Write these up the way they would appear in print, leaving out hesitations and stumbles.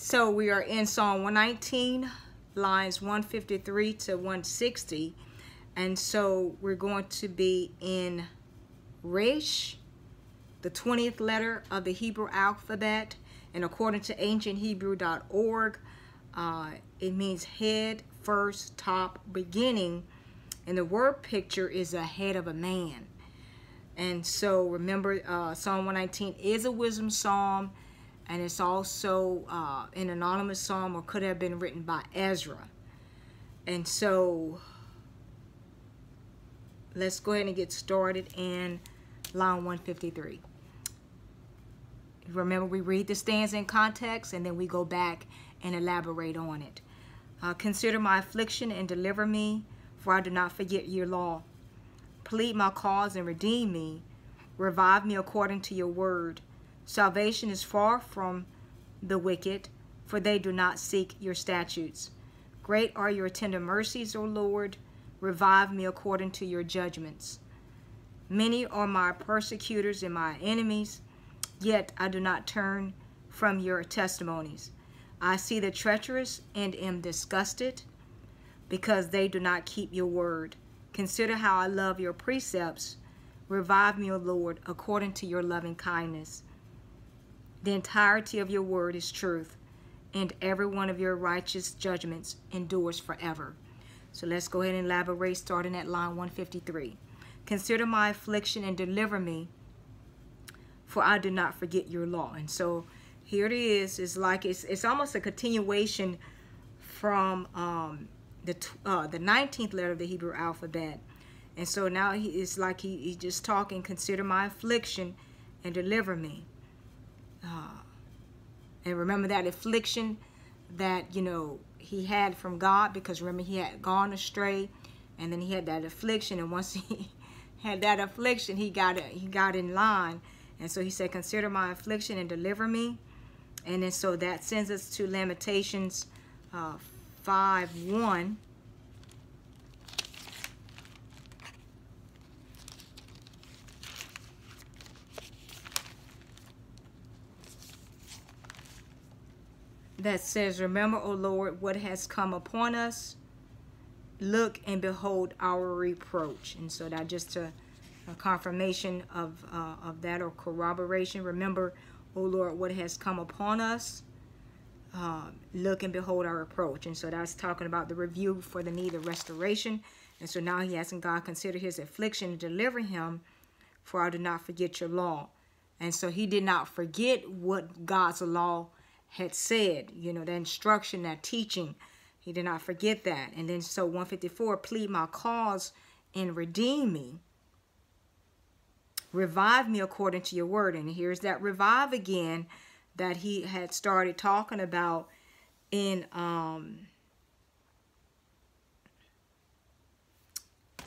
So we are in Psalm 119, lines 153 to 160. And so we're going to be in RESH, the 20th letter of the Hebrew alphabet. And according to ancienthebrew.org, it means head, first, top, beginning. And the word picture is a head of a man. And so remember, Psalm 119 is a wisdom psalm. And it's also an anonymous psalm, or could have been written by Ezra. And so let's go ahead and get started in line 153. Remember, we read the stanza in context, and then we go back and elaborate on it. Consider my affliction and deliver me, for I do not forget your law. Plead my cause and redeem me. Revive me according to your word. Salvation is far from the wicked, for they do not seek your statutes. Great are your tender mercies, O Lord. Revive me according to your judgments. Many are my persecutors and my enemies, yet I do not turn from your testimonies. I see the treacherous and am disgusted, because they do not keep your word. Consider how I love your precepts. Revive me, O Lord, according to your loving kindness. The entirety of your word is truth, and every one of your righteous judgments endures forever. So let's go ahead and elaborate, starting at line 153. Consider my affliction and deliver me, for I do not forget your law. And so here it is. It's like it's almost a continuation from the 19th letter of the Hebrew alphabet. And so now it's like he's just talking, consider my affliction and deliver me. And remember that affliction that, you know, he had from God, because remember he had gone astray, and then he had that affliction, and once he had that affliction, he got in line. And so he said, consider my affliction and deliver me. And then so that sends us to Lamentations 5:1. That says, remember, O Lord, what has come upon us. Look and behold our reproach. And so that just a confirmation of that, or corroboration. Remember, O Lord, what has come upon us. Look and behold our reproach. And so that's talking about the review for the need of restoration. And so now he asking God, consider his affliction and deliver him, for I do not forget your law. And so he did not forget what God's law had said, you know, the instruction, that teaching. He did not forget that. And then so 154, plead my cause and redeem me. Revive me according to your word. And here's that revive again that he had started talking about in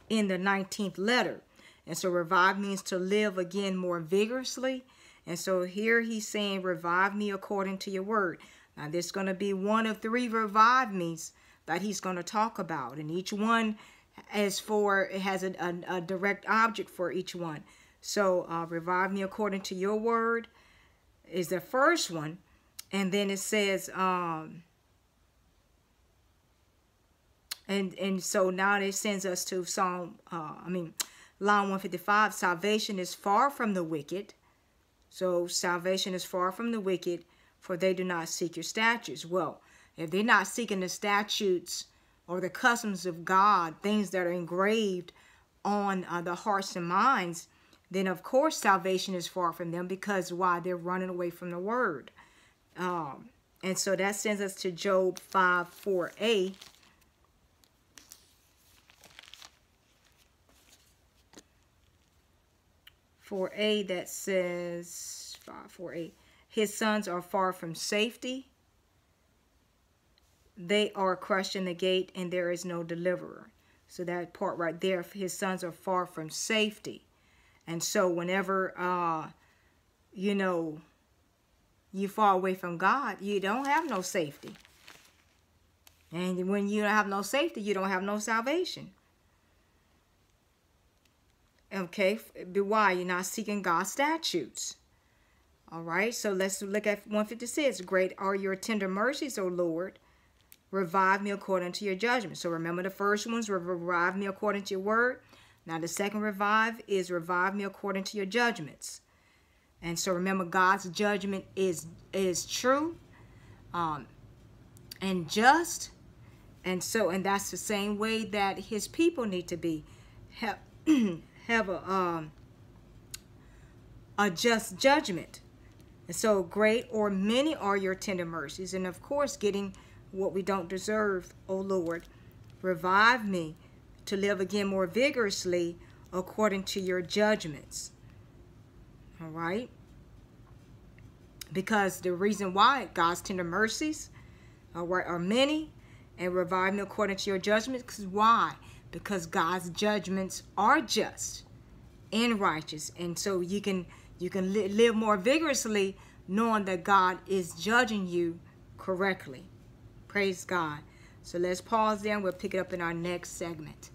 the 19th letter. And so revive means to live again more vigorously. And so here he's saying, revive me according to your word. Now there's going to be one of 3 revive me's that he's going to talk about. And each one it has a direct object for each one. So revive me according to your word is the first one. And then it says, and so now it sends us to line 155. Salvation is far from the wicked. So salvation is far from the wicked, for they do not seek your statutes. Well, if they're not seeking the statutes or the customs of God, things that are engraved on the hearts and minds, then of course salvation is far from them, because why? They're running away from the word. And so that sends us to Job 5:4a. For A, that says 5:4a, his sons are far from safety. They are crushed in the gate, and there is no deliverer. So that part right there, his sons are far from safety. And so whenever you know, you fall away from God, you don't have no safety. And when you don't have no safety, you don't have no salvation. Okay, why? You're not seeking God's statutes. All right, so let's look at 156. Great are your tender mercies, O Lord. Revive me according to your judgment. So remember the first one's revive me according to your word. Now the second revive is revive me according to your judgments. And so remember, God's judgment is true and just. And that's the same way that his people need to be. Have a just judgment. And so great or many are your tender mercies. And of course, getting what we don't deserve, O Lord. Revive me to live again more vigorously according to your judgments. All right? Because the reason why God's tender mercies are many, and revive me according to your judgments. Because why? Because God's judgments are just and righteous. And so you can live more vigorously knowing that God is judging you correctly. Praise God. So let's pause there and we'll pick it up in our next segment.